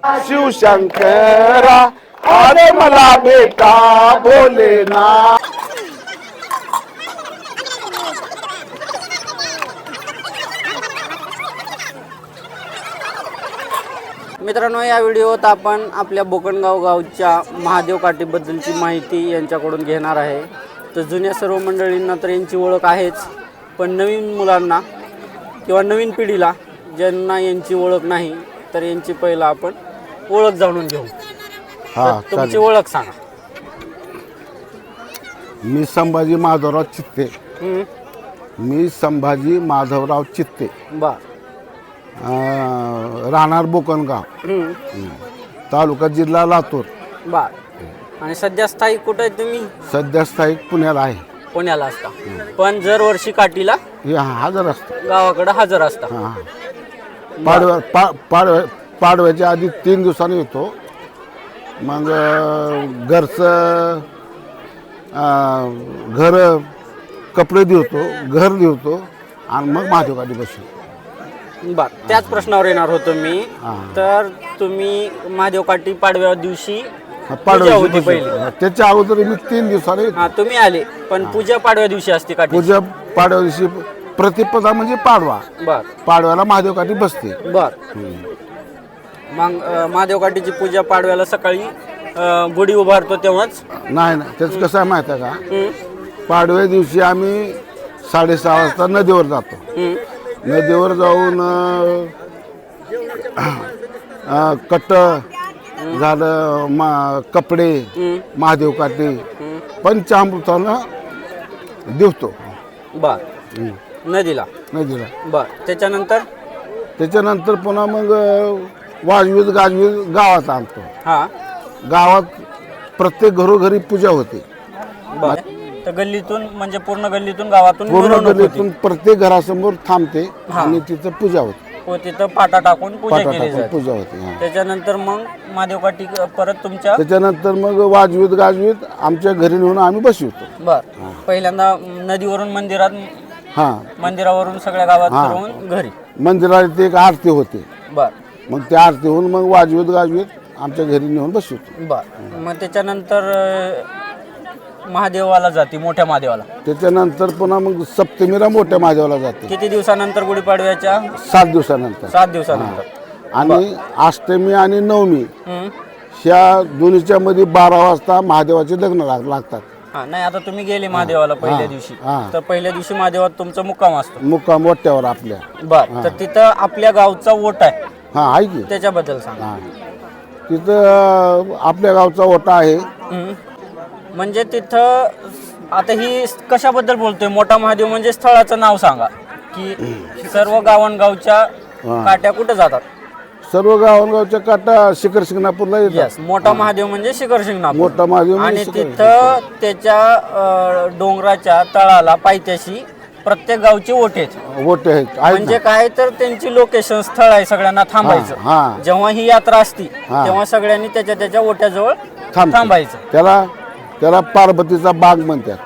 शिवशंकरा अरे मला बेटा भोलेना. मित्रांनो, या व्हिडिओत आपण आपल्या बोकणगाव गावच्या महादेव काठीबद्दलची माहिती यांच्याकडून घेणार आहे. तर जुन्या सर्व मंडळींना तर यांची ओळख आहेच, पण नवीन मुलांना किंवा नवीन पिढीला ज्यांना यांची ओळख नाही तर यांची पहिला आपण ओळख जाणून घेऊ. तुमची ओळख सांगा. मी संभाजी माधवराव चित्ते. मी संभाजी माधवराव चित्ते, बर. राहणार बोकणगाव, तालुका जिल्हा लातूर. बर. आणि सध्या स्थायिक कुठे आहे तुम्ही? सध्या स्थायिक पुण्याला आहे. पुण्याला असता, पण जर वर्षी काठीला हजर असतो, गावाकडे हजर असता. पाडव्याच्या आधी 3 दिवसांनी येतो. मग घरचं घर कपडे देतो, घर देतो आणि मग महादेव काठी बसतो. बर. त्याच प्रश्नावर येणार होतो मी. तर तुम्ही महादेव काठी पाडव्या दिवशी पूजा होती पहिली. त्याच्या अगोदर मी 3 दिवसांनी तुम्ही आले, पण पूजा पाडव्या दिवशी असते काठी. पूजा पाडव्या दिवशी प्रतिपदा म्हणजे पाडवा. बर. पाडव्याला महादेव काठी बसते. बर. मग महादेव काठीची पूजा पाडव्याला सकाळी गुढी उभारतो तेव्हाच? नाही, त्याच कसं आहे माहिती आहे का, पाडव्या दिवशी आम्ही 6:30 वाजता नदीवर जातो. नदीवर जाऊन कट्ट झालं, कपडे, महादेव काठी, पंचामृतानं देवतो. बर. नदीला. बर. त्याच्यानंतर पुन्हा मग वाजवीत गाजवीत गावात आणतो. गावात प्रत्येक घरोघरी पूजा होते. बर. तर गल्लीतून म्हणजे पूर्ण गल्लीतून गावातून प्रत्येक घरासमोर थांबते आणि तिथं पूजा होते. तिथं पाटा टाकून पूजा केली जाते. पूजा होते. त्याच्यानंतर मग महादेव काठी परत तुमच्या त्याच्यानंतर मग वाजवीत गाजवीत आमच्या घरी नेऊन आम्ही बसवतो. बर. पहिल्यांदा नदीवरून मंदिरावरून सगळ्या गावात फिरवून घरी मंदिरात एक आरती होते. बर. मग त्या आरती होऊन मग वाजवीत गाजवीत आमच्या घरी नेऊन बसवतो. बर. मग त्याच्यानंतर महादेवाला जाते, मोठ्या महादेवाला. त्याच्यानंतर पुन्हा मग सप्तमीला मोठ्या महादेवाला जाते. किती दिवसानंतर गुढीपाडव्याच्या? 7 दिवसानंतर. 7 दिवसानंतर. आणि अष्टमी आणि नवमी ह्या दोन्हीच्या मध्ये 12 वाजता महादेवाचे लग्न लागतात. नाही, आता तुम्ही गेले महादेवाला पहिल्या दिवशी, तर पहिल्या दिवशी महादेवात तुमचा मुक्काम असतो. मुक्काम ओट्यावर आपल्या. बर. तर तिथं आपल्या गावचा ओटा आहे. आहे की. त्याच्याबद्दल सांगा. तिथं आपल्या गावचा ओटा आहे. म्हणजे तिथं आता ही कशाबद्दल बोलतोय? मोठा महादेव म्हणजे स्थळाचं नाव सांगा की सर्व गावच्या काट्या कुठे जातात? सर्व गावच्या काटा शिखर शिंगणापूरला येतात. मोठा महादेव म्हणजे शिखर शिंगणापूर. मोठा महादेव आणि तिथं त्याच्या डोंगराच्या तळाला पायथ्याशी प्रत्येक गावचे ओटे आहेत. म्हणजे काय तर त्यांची लोकेशन स्थळ आहे सगळ्यांना थांबायचं. जेव्हा ही यात्रा असती तेव्हा सगळ्यांनी त्याच्या ओट्याजवळ थांबायचं. त्याला पार्वतीचा बाग म्हणतात.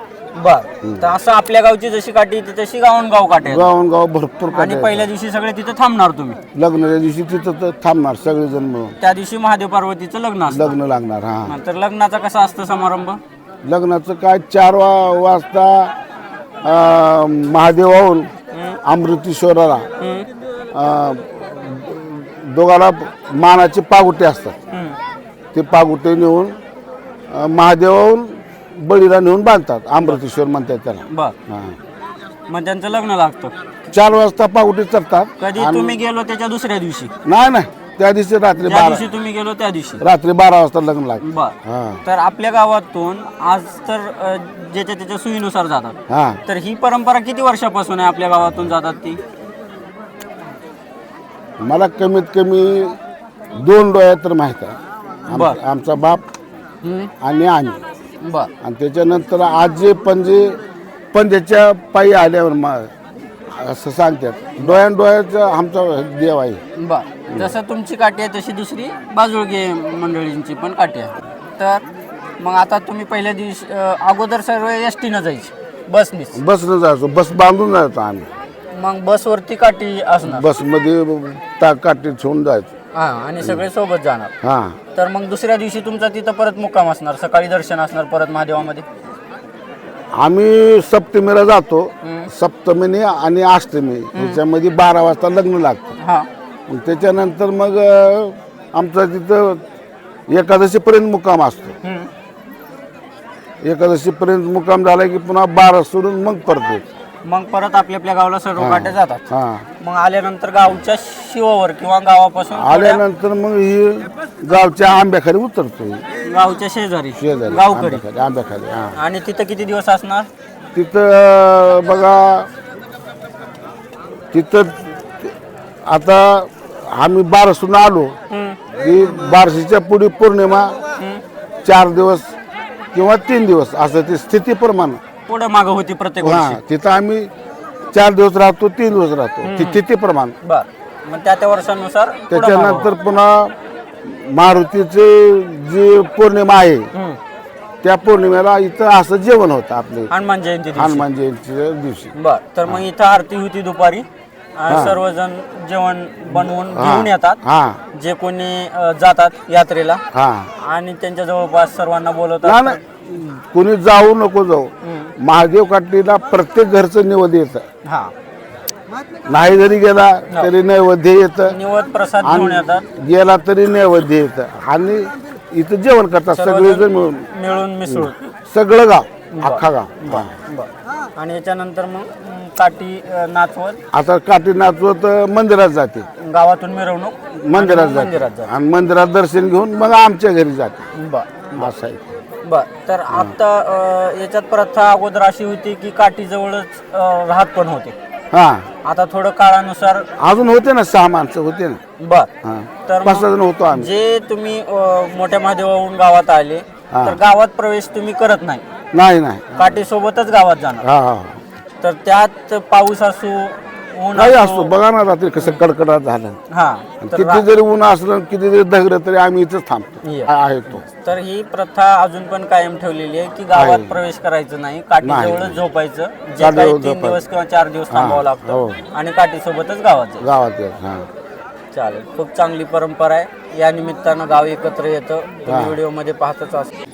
बर. तर असं आपल्या गावची जशी काठी येते तशी गावनगाव काठी. गावनगाव भरपूर. आणि पहिल्या दिवशी सगळे तिथे थांबणार तुम्ही. लग्नाच्या दिवशी तिथं थांबणार सगळेजण मिळून. त्या दिवशी महादेव पार्वतीचं लग्न लागणार. तर लग्नाचा कसा असतं समारंभ? लग्नाचं काय 4 वाजता महादेवाहून अमृतेश्वराला दोघाला मानाचे पागुटे असतात. ते पागुटे नेऊन महादेवाहून बळीला नेऊन बांधतात. अमृतेश्वर म्हणतात त्याला. बर. मग त्यांचं लग्न लागतं. 4 वाजता पागुटे चढतात. कधी तुम्ही गेलो त्याच्या दुसऱ्या दिवशी? नाही, त्या दिवशी रात्री 12 तुम्ही गेलो त्या दिवशी रात्री 12 वाजता लग्न लागतं. बर. तर आपल्या गावातून आज तर ज्याच्या त्याच्या सोयीनुसार जातात. तर ही परंपरा किती वर्षापासून आहे आपल्या गावातून जातात ती? मला कमीत कमी 2 डोळ्या तर माहित आहे. आमचा बाप आणि आम्ही. बर. आणि त्याच्यानंतर आजी पंजेच्या पायी आल्यावर असं सांगतात. डोळ्याचा आमचा देव आहे. बर. जसं तुमची काठी आहे तशी दुसरी बाजुळगे मंडळींची पण काठी आहे. तर मग आता तुम्ही पहिल्या दिवशी अगोदर सर्व एसटी न जायची? बसनं जायचो. बस बांधून जायचो आम्ही. मग बसवरती काठी असणार? बसमध्ये काठी ठेवून जायचो. हा आणि सगळे सोबत जाणार. हां. तर मग दुसऱ्या दिवशी तुमचा तिथं परत मुक्काम असणार, सकाळी दर्शन असणार परत महादेवामध्ये. आम्ही सप्तमीला जातो. सप्तमी आणि अष्टमी ह्याच्यामध्ये 12 वाजता लग्न लागतं. हां मग त्याच्यानंतर मग आमचा तिथं एकादशीपर्यंत मुक्काम असतो. एकादशीपर्यंत मुक्काम झाला की पुन्हा 12 सोडून मग परत येतो. मग परत आपल्या आपल्या गावाला सर्व काटे जातात. हां. मग आल्यानंतर गावच्या शिवावर किंवा गावापासून आल्यानंतर मग ही गावच्या आंब्याखाली उतरतो. गावच्या शेजारी शेजारी गावकडे. आंब्याखाली. हां. आणि तिथं किती दिवस असणार? तिथं बघा, तिथं आता आम्ही बारसून आलो की बारशीच्या पुढे पौर्णिमा 4 दिवस किंवा 3 दिवस असं ते स्थितीप्रमाणे पुढे मागं होती प्रत्येक हां. वर्षी. तिथं आम्ही 4 दिवस राहतो, 3 दिवस राहतो, स्थितीप्रमाणे. बर. मग त्या वर्षानुसार पुढं मागं त्याच्यानंतर पुन्हा मारुतीचे जी पौर्णिमा आहे त्या पौर्णिमेला इथं असं जेवण होतं आपले हनुमान जयंती दिवशी. हनुमान जयंतीच्या दिवशी. बर. तर मग इथं आरती होती दुपारी. सर्वजण जेवण बनवून घेऊन येतात, हां. जे कोणी जातात यात्रेला, हां. आणि त्यांच्या जवळपास सर्वांना ना बोलवतात. ना, कोणी जाऊ नको जाऊ, महादेव काठीला प्रत्येक घरचं नैवेद्य येतं. हा. नाही जरी गेला तरी नैवेद्य येतं, निवद प्रसाद घेऊन येतात, गेला तरी नैवेद्य येतं आणि इथं जेवण करतात सगळेजण मिळून. मिळून मिसळून सगळं गाव, अख्खा गाव. बर. आणि याच्यानंतर मग काठी नाचवत आता काठी नाचवत मंदिरात जाते, गावातून मिरवणूक मंदिरात मंदिरात जाते आणि मंदिरात दर्शन घेऊन मग आमच्या घरी जाते. बर. असं आहे. बर. तर आता याच्यात प्रथा अगोदर अशी होती की काठी जवळच राहत पण होते. हां. आता थोडं काळानुसार अजून होते ना 6 माणसं होते ना. बर. हां. तर 5 जण होतो आम्ही. जे तुम्ही मोठ्या महादेवाहून गावात आले तर गावात प्रवेश तुम्ही करत नाही, नाही. काठी सोबतच गावात जाणार. हा. तर त्यात पाऊस असो, ऊन काही असो, असतो बघा ना, रात्री कसं कडकडाट झालं. हा, तर किती जरी ऊन असलं, किती जरी दगड तरी आम्ही इथंच थांबतो. ये. आहे तो. तर ही प्रथा अजून पण कायम ठेवलेली आहे की गावात प्रवेश करायचं नाही, काठी जवळच झोपायचं. जे काही काठीजवळ 3 दिवस किंवा 4 दिवस थांबावं लागतं हो. आणि काठी सोबतच गावात जायचं. गावात येत. हां. चालेल. खूप चांगली परंपरा आहे. या निमित्तानं गाव एकत्र येतं. तुम्ही व्हिडिओमध्ये पाहतच असतो.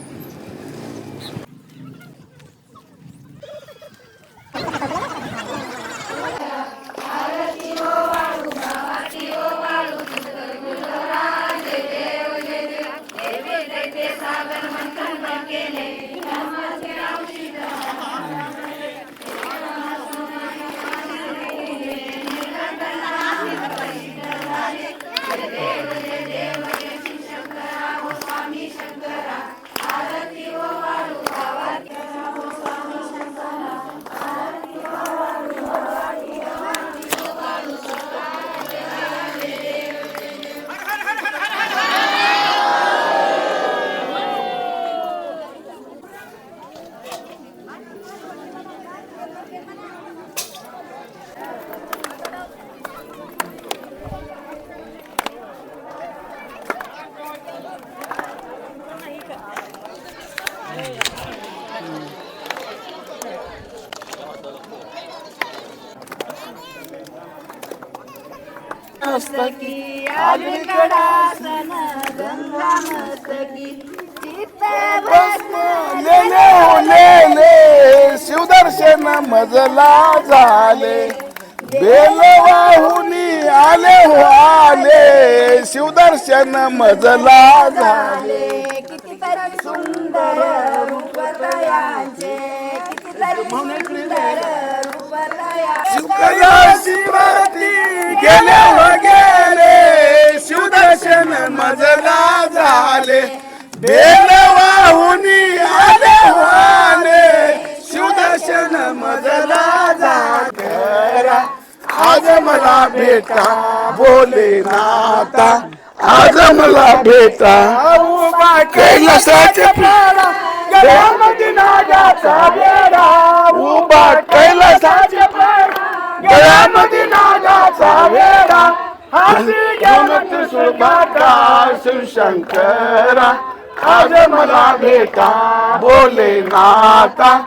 मस्तकी अलीकडासन गंगा मस्तकी चित्त लेले हो लेले शिवदर्शन मजला झाले, बेल वाहुनी आले हो आले, शिवदर्शन मजला झाले. कितीतरी सुंदर रूप तयांचे, कितीतरी सुंदर रूप तयांचे. शिवती गेले हो गेले, शिवदर्शन मजला झाले, बेल वाहुनी आले हो आले, शिवदर्शन मजला झाले. आज मला भेटा भोलेनाथा, आज मला भेटा उभा कैलासाचे प्राणा, गळ्यामध्ये नागाचा वेडा, उभा कैलासाचे प्राणा, गळ्यामध्ये नागाचा वेडा, हाती घेऊन त्रिशूळाचा शिवशंकरा, आज मला भेटा भोलेनाथा,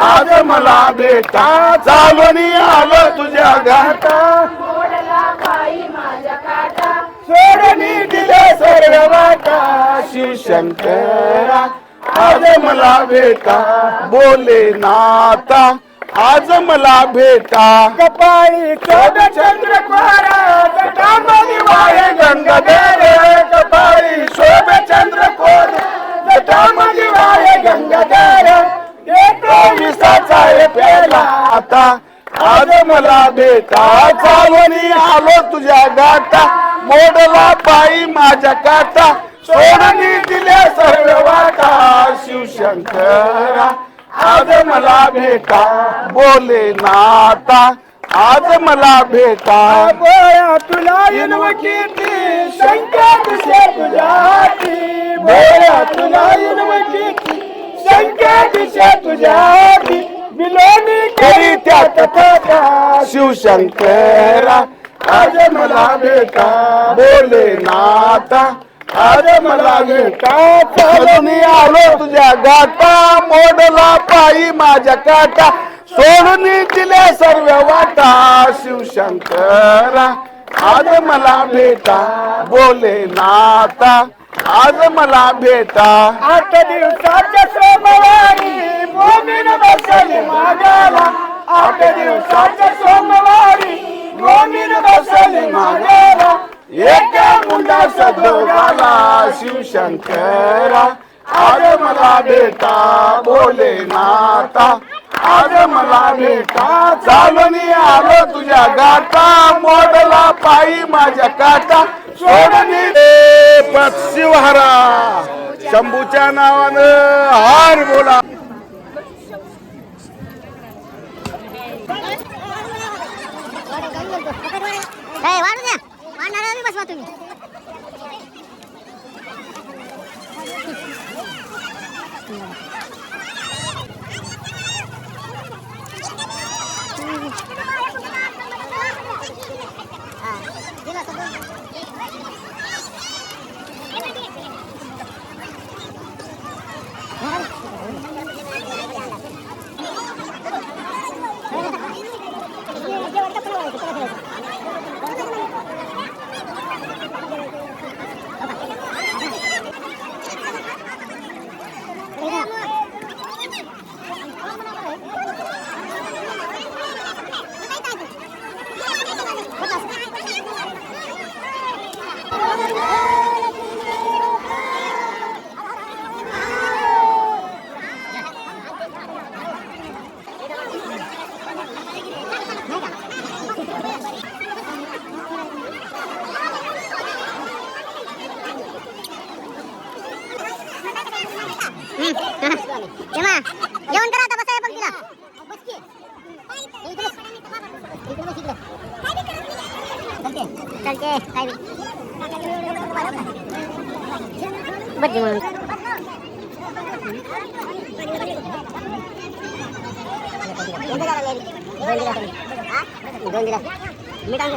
आज मला भेटा, चालूनी आलो तुझ्या घाटा, सोडला पायी माझ्या काटा, सोडणी शिवशंकरा आज मला भेटा बोले नाथा आज मला भेटा कपाळी चंद्र जटामणी वाहे गंगाधर कपाळी शोभ चंद्र कोर जटामणी वाहे गंगाधर विसाचा पेला आता आज मला भेटा चालवणी आलो तुझ्या गाता मोडला पायी माझ्या काटा सोडणी दिल्या सर्व वाटा शिवशंकरा आज मला भेटा बोले नाता आज मला भेटा बोया तुला युनवकीती शंका दिसे तुझ्याती बोया तुला युनवकीती शंका दिसे तुझ्याती विलोनी करी त्या कथा शिवशंकरा आज मला भेटा बोले नाता आज मला भेटा चालूनी आलो तुझ्या गाता मोडला पायी माझ्या काटा सोडून दिल्या सर्व वाटा शिवशंकरा आज मला भेटा बोले नाता आज मला भेटा 8 दिवसाच्या सोमवारी मोमीन बसली मागाला 8 दिवसाच्या सोमवारी मोमीन बसली मागाला एका मुंडा सदोगाला शिवशंकरा आज मला भेटा बोले नाता आज मला भेटा चालूनी आलो तुझ्या गाता मोडला पायी माझ्या काटा सोडणी शिवहारा शंभूच्या नावानं हार बोला वाढू द्या वाढणार बसवा तुम्ही जेवण करा आता बसाय पण तिला चलते काय बद्दी म्हणून दोन दिला मी काय